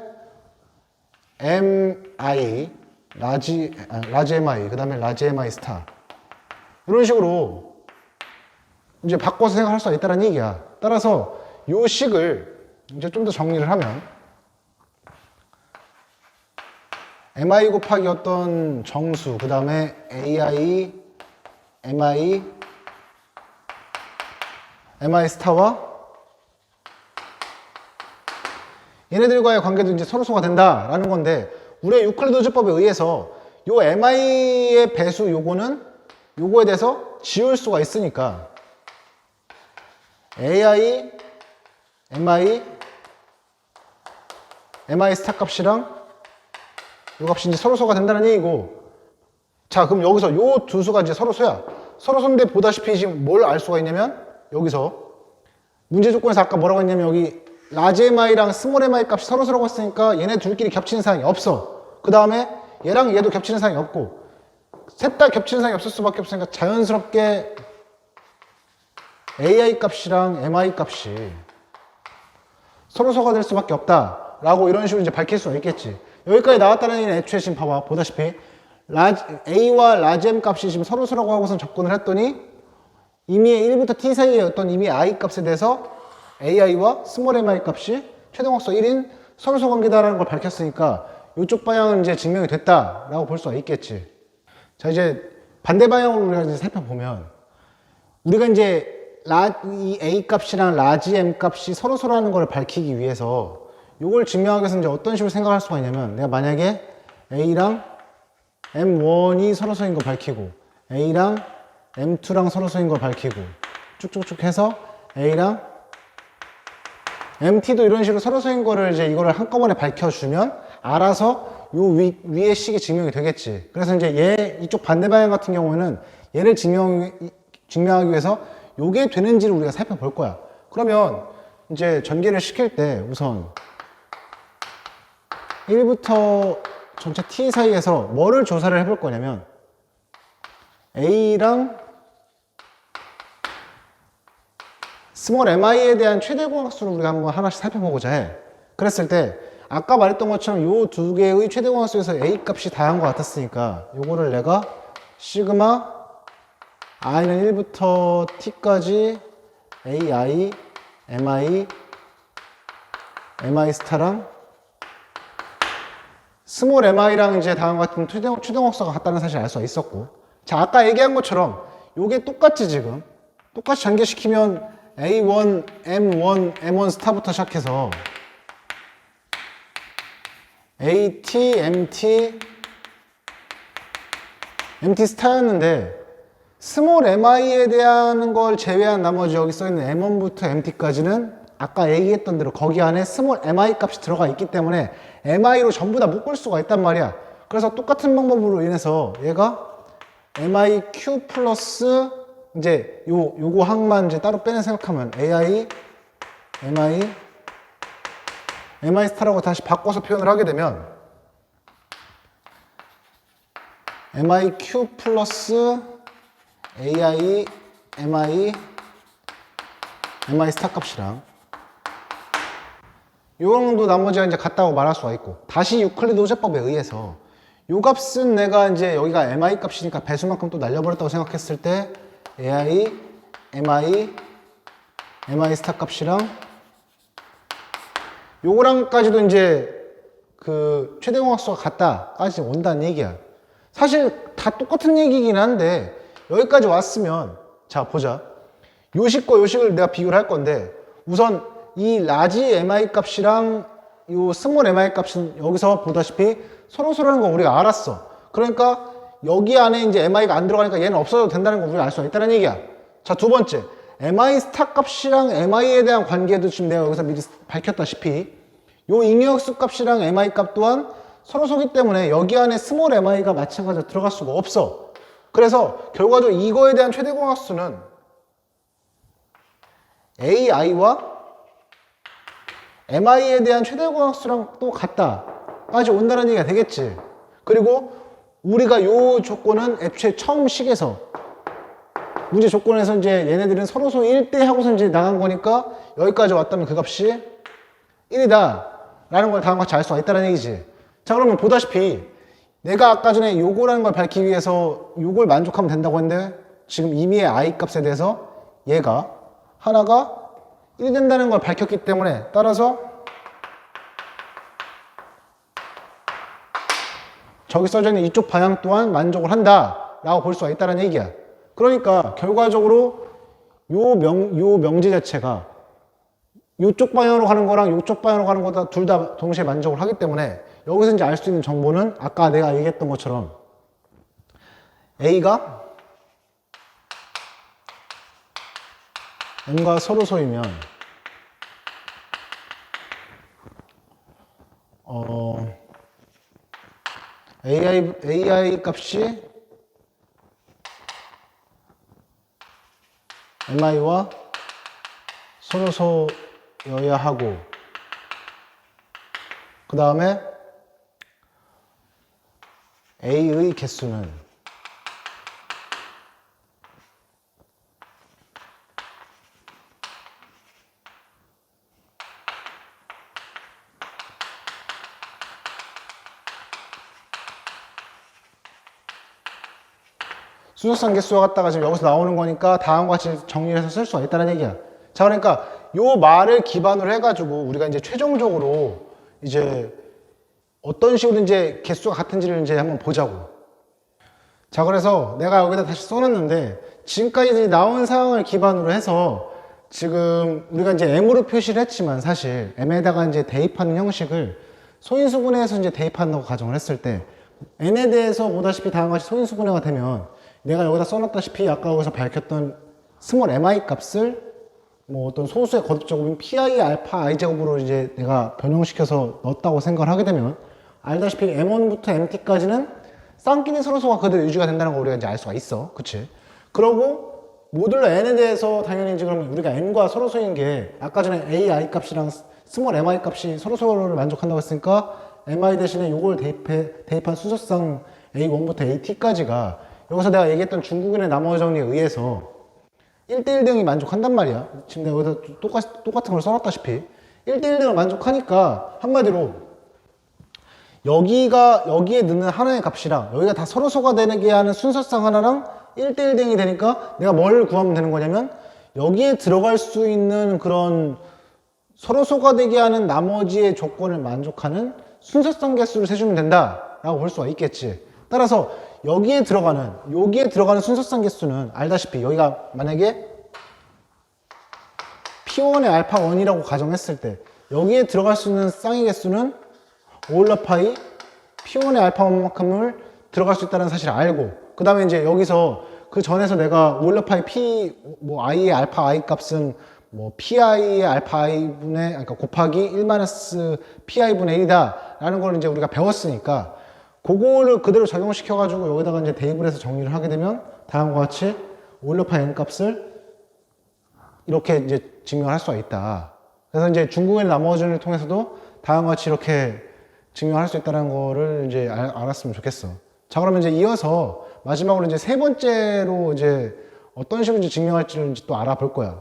mi 라지 mi 그 다음에 라지 mi 스타 이런 식으로 이제 바꿔서 생각할 수가 있다는 얘기야. 따라서 요 식을 이제 좀 더 정리를 하면 mi 곱하기 어떤 정수 그 다음에 ai, mi 스타와 얘네들과의 관계도 이제 서로소가 된다라는 건데, 우리의 유클리드즈법에 의해서 요 mi의 배수 요거에 대해서 지울 수가 있으니까 ai, mi 스타 값이랑 요 값이 이제 서로소가 된다는 얘기고, 자, 그럼 여기서 요 두 수가 이제 서로소야. 서로소인데 보다시피 지금 뭘 알 수가 있냐면, 여기서 문제 조건에서 아까 뭐라고 했냐면, 여기 라지 mi랑 스몰 mi 값이 서로서라고 했으니까 얘네 둘끼리 겹치는 사항이 없어. 그 다음에 얘랑 얘도 겹치는 사항이 없고, 셋 다 겹치는 사항이 없을 수밖에 없으니까 자연스럽게 ai 값이랑 mi 값이 서로서가 될 수밖에 없다 라고 이런 식으로 이제 밝힐 수가 있겠지. 여기까지 나왔다는 얘기는 애초에 지금 봐봐, 보다시피 a와 라지 m 값이 지금 서로서라고 하고선 접근을 했더니 이미 1부터 t 사이의 어떤 이미 i 값에 대해서 ai와 스몰 mi 값이 최종 확수 1인 서로소 관계다라는 걸 밝혔으니까 이쪽 방향은 이제 증명이 됐다라고 볼 수가 있겠지. 자, 이제 반대 방향으로 우리가 이제 살펴보면, 우리가 이제 이 a 값이랑 라지 m 값이 서로서라는 걸 밝히기 위해서 이걸 증명하기 위해서 이제 어떤 식으로 생각할 수가 있냐면, 내가 만약에 a랑 m1이 서로서인 거 밝히고 A랑 M2랑 서로 소인 걸 밝히고 쭉쭉쭉 해서 A랑 MT도 이런 식으로 서로 소인 거를 이제 이거를 한꺼번에 밝혀주면 알아서 요 위의 식이 증명이 되겠지. 그래서 이제 얘 이쪽 반대 방향 같은 경우에는 얘를 증명하기 위해서 요게 되는지를 우리가 살펴볼 거야. 그러면 이제 전개를 시킬 때 우선 1부터 전체 t 사이에서 뭐를 조사를 해볼 거냐면 A랑 스몰 mi에 대한 최대 공약수를 우리가 한번 하나씩 살펴보고자 해. 그랬을 때 아까 말했던 것처럼 요 두 개의 최대 공약수에서 A 값이 다양한 것 같았으니까 요거를 내가 시그마 i는 1부터 t까지 ai, mi, mi 스타랑 스몰 mi랑 이제 다음과 같은 최대공약수가 같다는 사실을 알 수가 있었고, 자 아까 얘기한 것처럼 요게 똑같이 지금 똑같이 전개시키면 A1, M1, M1 스타부터 시작해서 AT, MT, MT 스타였는데 스몰 mi에 대한 걸 제외한 나머지 여기 써있는 M1부터 MT까지는 아까 얘기했던 대로 거기 안에 스몰 mi 값이 들어가 있기 때문에 mi로 전부 다 묶을 수가 있단 말이야. 그래서 똑같은 방법으로 인해서 얘가 miq 플러스 이제 요거 항만 이제 따로 빼내 생각하면 ai, mi 스타라고 다시 바꿔서 표현을 하게 되면 miq 플러스 ai, mi 스타 값이랑 요 정도 나머지가 이제 같다고 말할 수가 있고, 다시 유클리드 호재법에 의해서 요 값은 내가 이제 여기가 mi 값이니까 배수만큼 또 날려버렸다고 생각했을 때 ai, mi 스타 값이랑 요거랑까지도 이제 그 최대 공약수가 같다까지 온다는 얘기야. 사실 다 똑같은 얘기긴 한데 여기까지 왔으면 자 보자. 요식과 요식을 내가 비교를 할 건데 우선 이 라지 mi 값이랑 요 스몰 mi 값은 여기서 보다시피 서로라는 거 우리가 알았어. 그러니까 여기 안에 이제 mi가 안 들어가니까 얘는 없어도 된다는 거 우리가 알 수가 있다는 얘기야. 자, 두 번째. mi 스타 값이랑 mi에 대한 관계도 지금 내가 여기서 미리 밝혔다시피 요 잉여역수 값이랑 mi 값 또한 서로 소기 때문에 여기 안에 스몰 mi가 마찬가지로 들어갈 수가 없어. 그래서 결과적으로 이거에 대한 최대 공약수는 ai와 mi에 대한 최대 공약수랑 또 같다까지 온다는 얘기가 되겠지. 그리고 우리가 요 조건은 애초에 처음 식에서 문제 조건에서 이제 얘네들은 서로소 1대 하고서 이제 나간 거니까 여기까지 왔다면 그 값이 1이다 라는 걸 다음과 같이 알 수가 있다는 얘기지. 자 그러면 보다시피 내가 아까 전에 요거라는 걸 밝히기 위해서 요걸 만족하면 된다고 했는데 지금 이미의 i 값에 대해서 얘가 하나가 1이 된다는 걸 밝혔기 때문에 따라서 저기 써져 있는 이쪽 방향 또한 만족을 한다 라고 볼 수가 있다는 얘기야. 그러니까 결과적으로 요 명제 자체가 요쪽 방향으로 가는 거랑 요쪽 방향으로 가는 거다 둘 다 동시에 만족을 하기 때문에 여기서 이제 알 수 있는 정보는 아까 내가 얘기했던 것처럼 A가 M과 서로소이면 AI 값이 MI와 서로소여야 하고 그 다음에 A의 개수는 수소상 개수와 같다가 지금 여기서 나오는 거니까 다음과 같이 정리를 해서 쓸 수가 있다는 얘기야. 자, 그러니까 요 말을 기반으로 해가지고 우리가 이제 최종적으로 이제 어떤 식으로 이제 개수가 같은지를 이제 한번 보자고. 자, 그래서 내가 여기다 다시 써놨는데 지금까지 나온 상황을 기반으로 해서 지금 우리가 이제 M으로 표시를 했지만 사실 M에다가 이제 대입하는 형식을 소인수분해에서 이제 대입한다고 가정을 했을 때 N에 대해서 보다시피 다음과 같이 소인수분해가 되면 내가 여기다 써놨다시피 아까 여기서 밝혔던 스몰 mi 값을 뭐 어떤 소수의 거듭적인 pi 알파 i 제곱으로 이제 내가 변형시켜서 넣었다고 생각을 하게 되면 알다시피 m1부터 mt까지는 쌍끼리 서로소가 그대로 유지가 된다는 걸 우리가 이제 알 수가 있어. 그치? 그러고 모듈러 n에 대해서 당연히 지금 우리가 n과 서로소인 게 아까 전에 ai 값이랑 스몰 mi 값이 서로소를 만족한다고 했으니까 mi 대신에 요걸 대입한 순서상 a1부터 at까지가 여기서 내가 얘기했던 중국인의 나머지 정리에 의해서 1대1 등이 만족한단 말이야. 지금 내가 여기서 똑같은 걸 써놨다시피 1대1 등을 만족하니까 한마디로 여기에 넣는 하나의 값이랑 여기가 다 서로소가 되게 하는 순서상 하나랑 1대1 등이 되니까 내가 뭘 구하면 되는 거냐면 여기에 들어갈 수 있는 그런 서로소가 되게 하는 나머지의 조건을 만족하는 순서상 개수를 세주면 된다라고 볼 수가 있겠지. 따라서 여기에 들어가는 순서상 개수는 알다시피 여기가 만약에 P1의 알파 1이라고 가정했을 때 여기에 들어갈 수 있는 쌍의 개수는 오일러 파이 P1의 알파 1만큼을 들어갈 수 있다는 사실을 알고 그 다음에 이제 여기서 그 전에서 내가 오일러 파이 P 뭐 i의 알파 i 값은 뭐 PI의 알파 i분의 그러니까 곱하기 1 마이너스 PI분의 1이다 라는 걸 이제 우리가 배웠으니까 그거를 그대로 적용시켜가지고 여기다가 이제 대입을 해서 정리를 하게 되면 다음과 같이 오일러 파이 n 값을 이렇게 이제 증명할 수가 있다. 그래서 이제 중국의 나머지를 통해서도 다음과 같이 이렇게 증명할 수 있다는 거를 이제 알았으면 좋겠어. 자, 그러면 이제 이어서 마지막으로 이제 세 번째로 이제 어떤 식으로 이제 증명할지를 이제 또 알아볼 거야.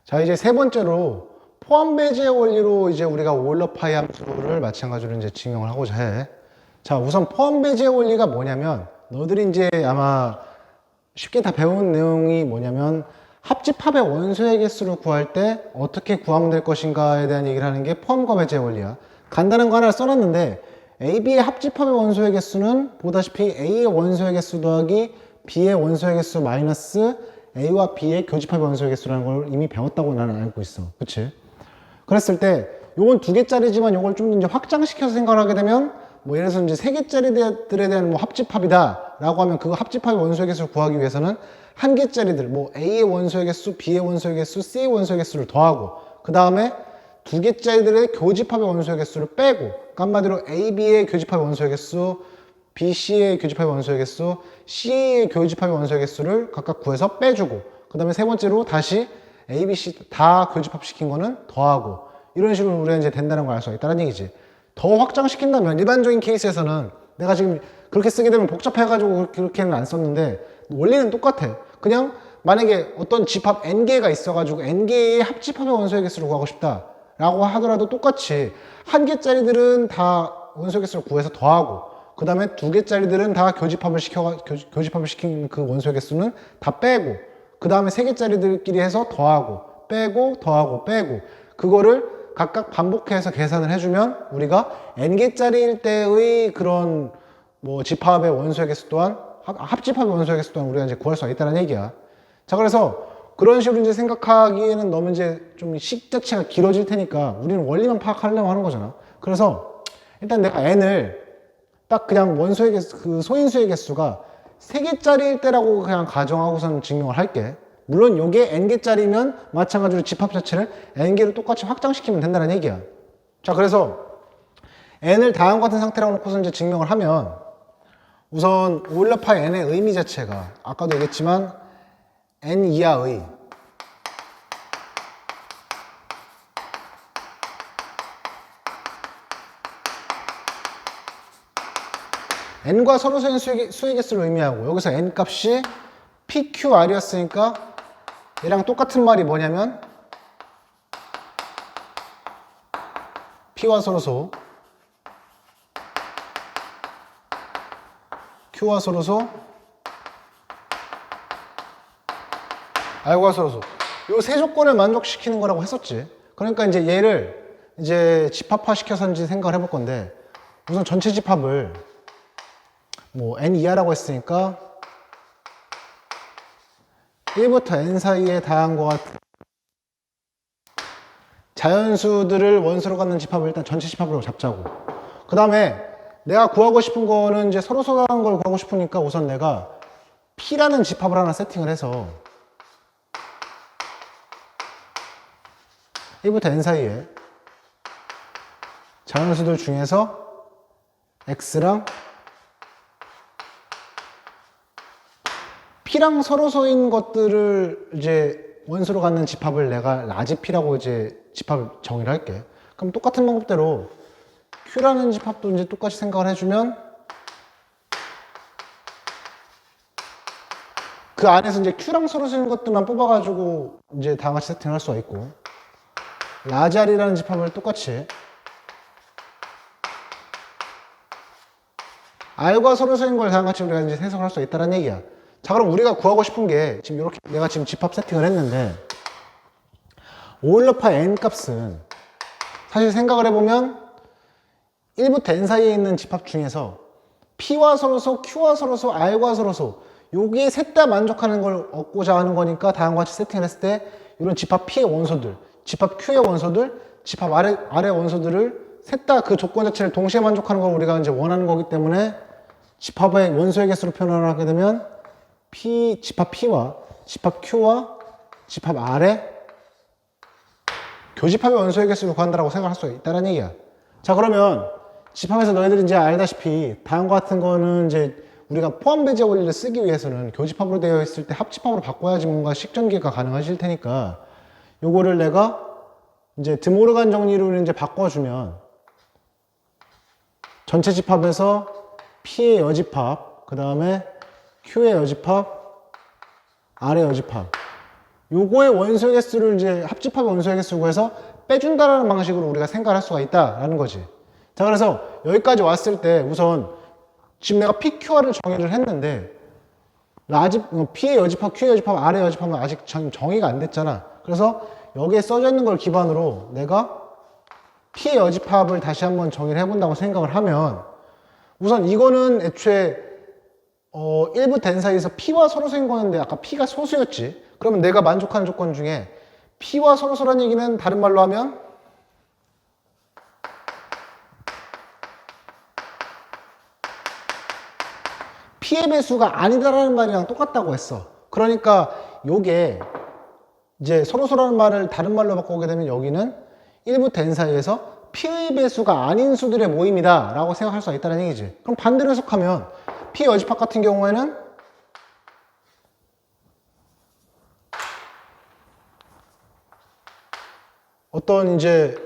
자, 이제 세 번째로 포함 배제의 원리로 이제 우리가 오일러 파이 함수를 마찬가지로 이제 증명을 하고자 해. 자, 우선 포함 배제의 원리가 뭐냐면 너들이 이제 아마 쉽게 다 배운 내용이 뭐냐면 합집합의 원소의 개수를 구할 때 어떻게 구하면 될 것인가에 대한 얘기를 하는 게 포함과 배제의 원리야. 간단한 거 하나 써놨는데 A, B의 합집합의 원소의 개수는 보다시피 A의 원소의 개수 더하기 B의 원소의 개수 마이너스 A와 B의 교집합의 원소의 개수라는 걸 이미 배웠다고 나는 알고 있어. 그치? 그랬을 때 요건 2개짜리지만 요걸 좀 이제 확장시켜서 생각을 하게 되면 뭐 예를 들어서 이제 3개짜리들에 대한 뭐 합집합이다 라고 하면 그거 합집합의 원소의 개수를 구하기 위해서는 1개짜리들 뭐 A의 원소의 개수, B의 원소의 개수, C의 원소의 개수를 더하고 그 다음에 2개짜리들의 교집합의 원소의 개수를 빼고 그러니까 한마디로 A, B의 교집합의 원소의 개수, B, C의 교집합의 원소의 개수, C의 교집합의 원소의 개수를 각각 구해서 빼주고 그 다음에 세 번째로 다시 A, B, C 다 교집합시킨 거는 더하고 이런 식으로 우리가 이제 된다는 걸 알 수가 있다는 얘기지. 더 확장시킨다면 일반적인 케이스에서는 내가 지금 그렇게 쓰게 되면 복잡해가지고 그렇게는 안 썼는데 원리는 똑같아. 그냥 만약에 어떤 집합 n개가 있어가지고 n개의 합집합의 원소의 개수를 구하고 싶다 라고 하더라도 똑같이 1개짜리들은 다 원소의 개수를 구해서 더하고 그 다음에 2개짜리들은 다 교집합을 시킨 그 원소의 개수는 다 빼고 그 다음에 3개짜리들끼리 해서 더하고 빼고 그거를 각각 반복해서 계산을 해주면 우리가 n개짜리일 때의 그런 뭐 집합의 원소의 개수 또한 합집합의 원소의 개수 또한 우리가 이제 구할 수가 있다는 얘기야. 자, 그래서 그런 식으로 이제 생각하기에는 너무 이제 좀 식 자체가 길어질 테니까 우리는 원리만 파악하려고 하는 거잖아. 그래서 일단 내가 n을 딱 그냥 원소의 개수, 그 소인수의 개수가 3개짜리일 때라고 그냥 가정하고선 증명을 할게. 물론 요게 n개짜리면 마찬가지로 집합 자체를 n개로 똑같이 확장시키면 된다는 얘기야. 자, 그래서 n을 다음과 같은 상태라고 놓고서 이제 증명을 하면 우선 오일러 파이 n의 의미 자체가 아까도 얘기했지만 n 이하의 n과 서로소인 수의 개수를 의미하고 여기서 n 값이 PQR이었으니까 얘랑 똑같은 말이 뭐냐면 P와 서로소 Q와 서로소 R과 서로소 요 세 조건을 만족시키는 거라고 했었지. 그러니까 이제 얘를 이제 집합화 시켜서 이제 생각을 해볼 건데 우선 전체 집합을 뭐 n 이하라고 했으니까 1부터 n 사이의 다항과 같은 자연수들을 원소로 갖는 집합을 일단 전체 집합으로 잡자고. 그 다음에 내가 구하고 싶은 거는 이제 서로소라는 걸 구하고 싶으니까 우선 내가 P라는 집합을 하나 세팅을 해서 1부터 n 사이에 자연수들 중에서 x랑 p랑 서로서인 것들을 이제 원소로 갖는 집합을 내가 라지 p라고 이제 집합을 정의를 할게. 그럼 똑같은 방법대로 q라는 집합도 이제 똑같이 생각을 해주면 그 안에서 이제 q랑 서로서인 것들만 뽑아가지고 이제 다 같이 세팅을 할 수가 있고, 라지 r이라는 집합을 똑같이 r과 서로서인 걸 다 같이 우리가 이제 해석을 할 수 있다는 얘기야. 자, 그럼 우리가 구하고 싶은 게 지금 이렇게 내가 지금 집합 세팅을 했는데, 오일러파 n 값은 사실 생각을 해보면 1부터 n 사이에 있는 집합 중에서 p와 서로서, q와 서로서, r과 서로서 요게 셋 다 만족하는 걸 얻고자 하는 거니까 다음과 같이 세팅을 했을 때 이런 집합 p의 원소들, 집합 q의 원소들, 집합 r의 원소들을 셋 다 그 조건 자체를 동시에 만족하는 걸 우리가 이제 원하는 거기 때문에 집합의 원소의 개수로 표현을 하게 되면 집합 p와 집합 q와 집합 r의 교집합의 원소의 개수를 구한다라고 생각할 수 있다는 얘기야. 자, 그러면 집합에서 너희들이 이제 알다시피 다음과 같은 거는 이제 우리가 포함 배제 원리를 쓰기 위해서는 교집합으로 되어 있을 때 합집합으로 바꿔야지 뭔가 식전개가 가능하실 테니까 요거를 내가 이제 드모르간 정리로 이제 바꿔주면 전체 집합에서 P의 여집합, 그 다음에 Q의 여집합, R의 여집합, 요거의 원소의 개수를 이제 합집합의 원소의 개수로 해서 빼준다라는 방식으로 우리가 생각을 할 수가 있다라는 거지. 자, 그래서 여기까지 왔을 때 우선 지금 내가 PQR을 정의를 했는데 P의 여집합, Q의 여집합, R의 여집합은 아직 정의가 안 됐잖아. 그래서 여기에 써져 있는 걸 기반으로 내가 P의 여집합을 다시 한번 정의를 해본다고 생각을 하면 우선 이거는 애초에 1부터 n 사이에서 P와 서로서인 거였는데 아까 P가 소수였지. 그러면 내가 만족하는 조건 중에 P와 서로서란 얘기는 다른 말로 하면 P의 배수가 아니다라는 말이랑 똑같다고 했어. 그러니까 요게 이제 서로서라는 말을 다른 말로 바꾸게 되면 여기는 1부터 n 사이에서 P의 배수가 아닌 수들의 모임이다 라고 생각할 수가 있다는 얘기지. 그럼 반대로 해석하면 P 여집합 같은 경우에는 어떤 이제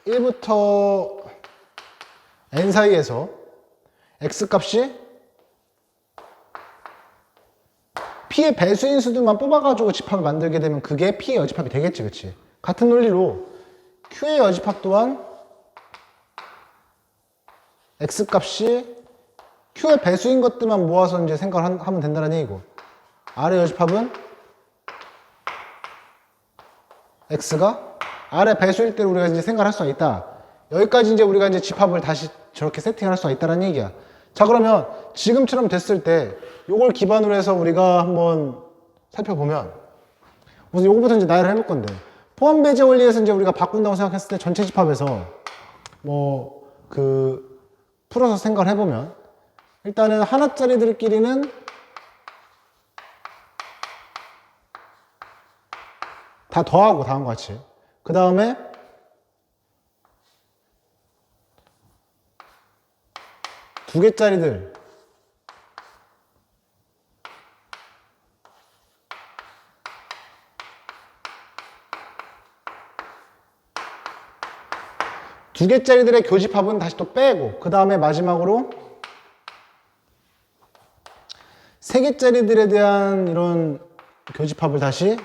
1부터 n 사이에서 x 값이 P의 배수인 수들만 뽑아가지고 집합을 만들게 되면 그게 P의 여집합이 되겠지, 그치? 같은 논리로 Q의 여집합 또한 x 값이 Q의 배수인 것들만 모아서 이제 생각을 하면 된다는 얘기고, R의 여집합은 X가 R의 배수일 때로 우리가 이제 생각을 할 수가 있다. 여기까지 이제 우리가 이제 집합을 다시 저렇게 세팅을 할 수가 있다는 얘기야. 자, 그러면 지금처럼 됐을 때 요걸 기반으로 해서 우리가 한번 살펴보면 우선 요거부터 이제 나열을 해볼 건데, 포함 배제 원리에서 이제 우리가 바꾼다고 생각했을 때 전체 집합에서 풀어서 생각을 해보면 일단은 하나짜리들끼리는 다 더하고 다음과 같이, 그 다음에 두 개짜리들 두 개짜리들의 교집합은 다시 또 빼고, 그 다음에 마지막으로 세 개짜리들에 대한 이런 교집합을 다시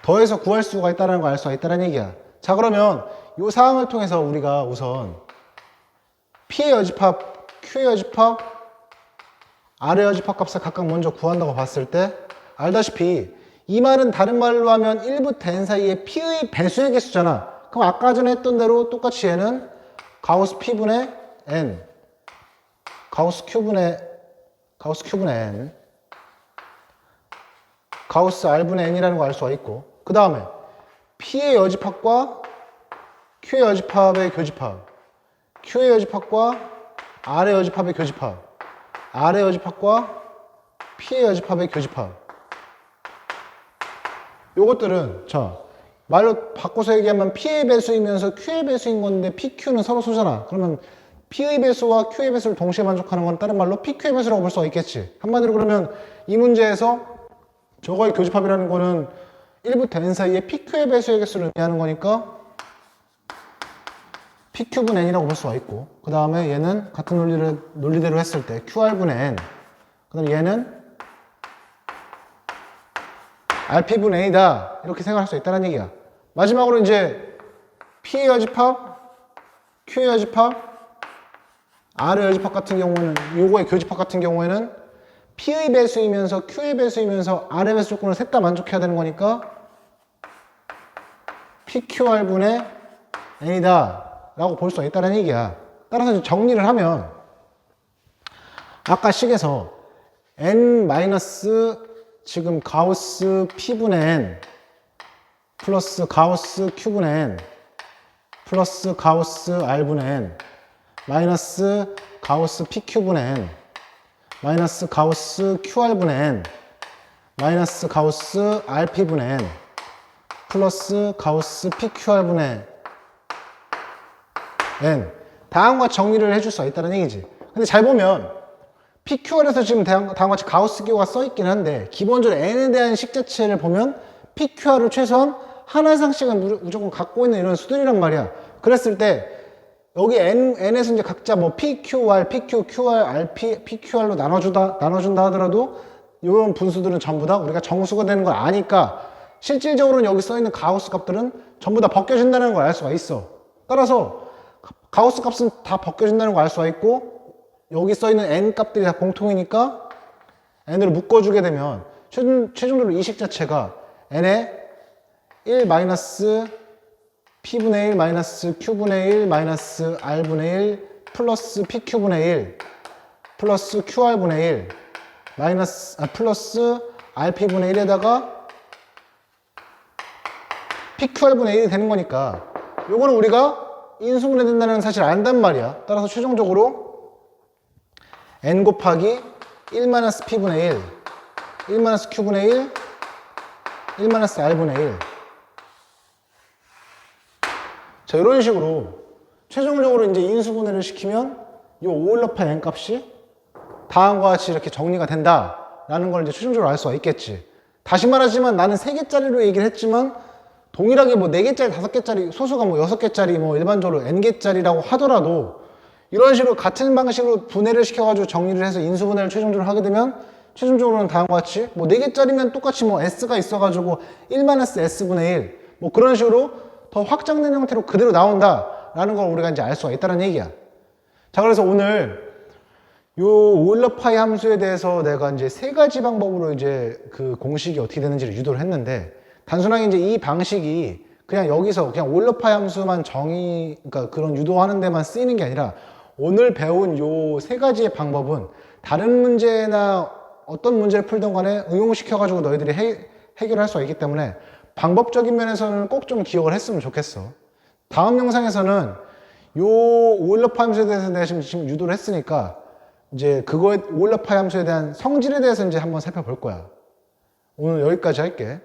더해서 구할 수가 있다는 걸 알 수가 있다는 얘기야. 자, 그러면 이 사항을 통해서 우리가 우선 P의 여집합, Q의 여집합, R의 여집합 값을 각각 먼저 구한다고 봤을 때 알다시피 이 말은 다른 말로 하면 1부터 n 사이에 P의 배수의 개수잖아. 그럼 아까 전에 했던 대로 똑같이 얘는 가우스 P분의 n, 가우스 Q분의 n, 가우스 R분의 n이라는 거 알 수가 있고, 그 다음에 P의 여집합과 Q의 여집합의 교집합, Q의 여집합과 R의 여집합의 교집합, R의 여집합과 P의 여집합의 교집합. 요것들은 자 말로 바꿔서 얘기하면 P의 배수이면서 Q의 배수인 건데 PQ는 서로 소잖아. 그러면 P의 배수와 Q의 배수를 동시에 만족하는 건 다른 말로 PQ의 배수라고 볼 수가 있겠지. 한마디로 그러면 이 문제에서 저거의 교집합이라는 거는 1부터 n 사이에 PQ의 배수의 개수를 의미하는 거니까 PQ분 n이라고 볼 수가 있고, 그 다음에 얘는 같은 논리대로 했을 때 QR분 n, 그 다음에 얘는 RP분 n이다 이렇게 생각할 수 있다는 얘기야. 마지막으로 이제 P의 여집합, Q의 여집합, R의 여집합 같은 경우는 요거의 교집합 같은 경우에는 P의 배수이면서 Q의 배수이면서 R의 배수 조건을 셋 다 만족해야 되는 거니까 PQR분의 n이다 라고 볼 수가 있다는 얘기야. 따라서 이제 정리를 하면 아까 식에서 n 지금 가우스 P분의 n 플러스 가우스 Q분의 n 플러스 가우스 R분의 n 마이너스 가우스 PQ분의 n 마이너스 가우스 QR분의 n 마이너스 가우스 RP분의 n 플러스 가우스 PQR분의 n 다음과 정리를 해줄 수 있다는 얘기지. 근데 잘 보면 PQR에서 지금 다음과 같이 가우스 기호가 써있긴 한데 기본적으로 n에 대한 식 자체를 보면 PQR을 최소한 하나 이상씩은 무조건 갖고 있는 이런 수들이란 말이야. 그랬을 때 여기 n에서 이제 각자 뭐 PQR, PQ, QR, RP, PQR로 나눠준다 하더라도 이런 분수들은 전부 다 우리가 정수가 되는 걸 아니까 실질적으로는 여기 써있는 가우스 값들은 전부 다 벗겨진다는 걸 알 수가 있어. 따라서 가우스 값은 다 벗겨진다는 걸 알 수가 있고 여기 써있는 n 값들이 다 공통이니까 n으로 묶어주게 되면 최종적으로 이 식 자체가 n의 1 마이너스 P분의 1 마이너스 Q분의 1 마이너스 R분의 1 플러스 PQ분의 1 플러스 QR분의 1 플러스 RP분의 1에다가 PQR분의 1이 되는 거니까 요거는 우리가 인수분해 된다는 사실을 안단 말이야. 따라서 최종적으로 n 곱하기 1 마이너스 P분의 1 1 마이너스 Q분의 1 1 마이너스 R분의 1 자, 이런 식으로 최종적으로 이제 인수분해를 시키면 이 오일러파의 n 값이 다음과 같이 이렇게 정리가 된다라는 걸 이제 최종적으로 알 수가 있겠지. 다시 말하지만 나는 3개짜리로 얘기를 했지만 동일하게 뭐 4개짜리, 5개짜리, 소수가 뭐 6개짜리, 뭐 일반적으로 n개짜리라고 하더라도 이런 식으로 같은 방식으로 분해를 시켜가지고 정리를 해서 인수분해를 최종적으로 하게 되면 최종적으로는 다음과 같이 뭐 4개짜리면 똑같이 뭐 s가 있어가지고 1-s분의 1 뭐 그런 식으로 더 확장된 형태로 그대로 나온다라는 걸 우리가 이제 알 수가 있다는 얘기야. 자, 그래서 오늘 요 오일러파이 함수에 대해서 내가 이제 3가지 방법으로 이제 그 공식이 어떻게 되는지를 유도를 했는데 단순하게 이제 이 방식이 그냥 여기서 그냥 오일러파이 함수만 그러니까 그런 유도하는 데만 쓰이는 게 아니라 오늘 배운 요 3가지의 방법은 다른 문제나 어떤 문제를 풀던 간에 응용시켜가지고 너희들이 해결할 수가 있기 때문에 방법적인 면에서는 꼭 좀 기억을 했으면 좋겠어. 다음 영상에서는 요 오일러파이 함수에 대해서 내가 지금 유도를 했으니까 이제 오일러파이 함수에 대한 성질에 대해서 이제 한번 살펴볼 거야. 오늘 여기까지 할게.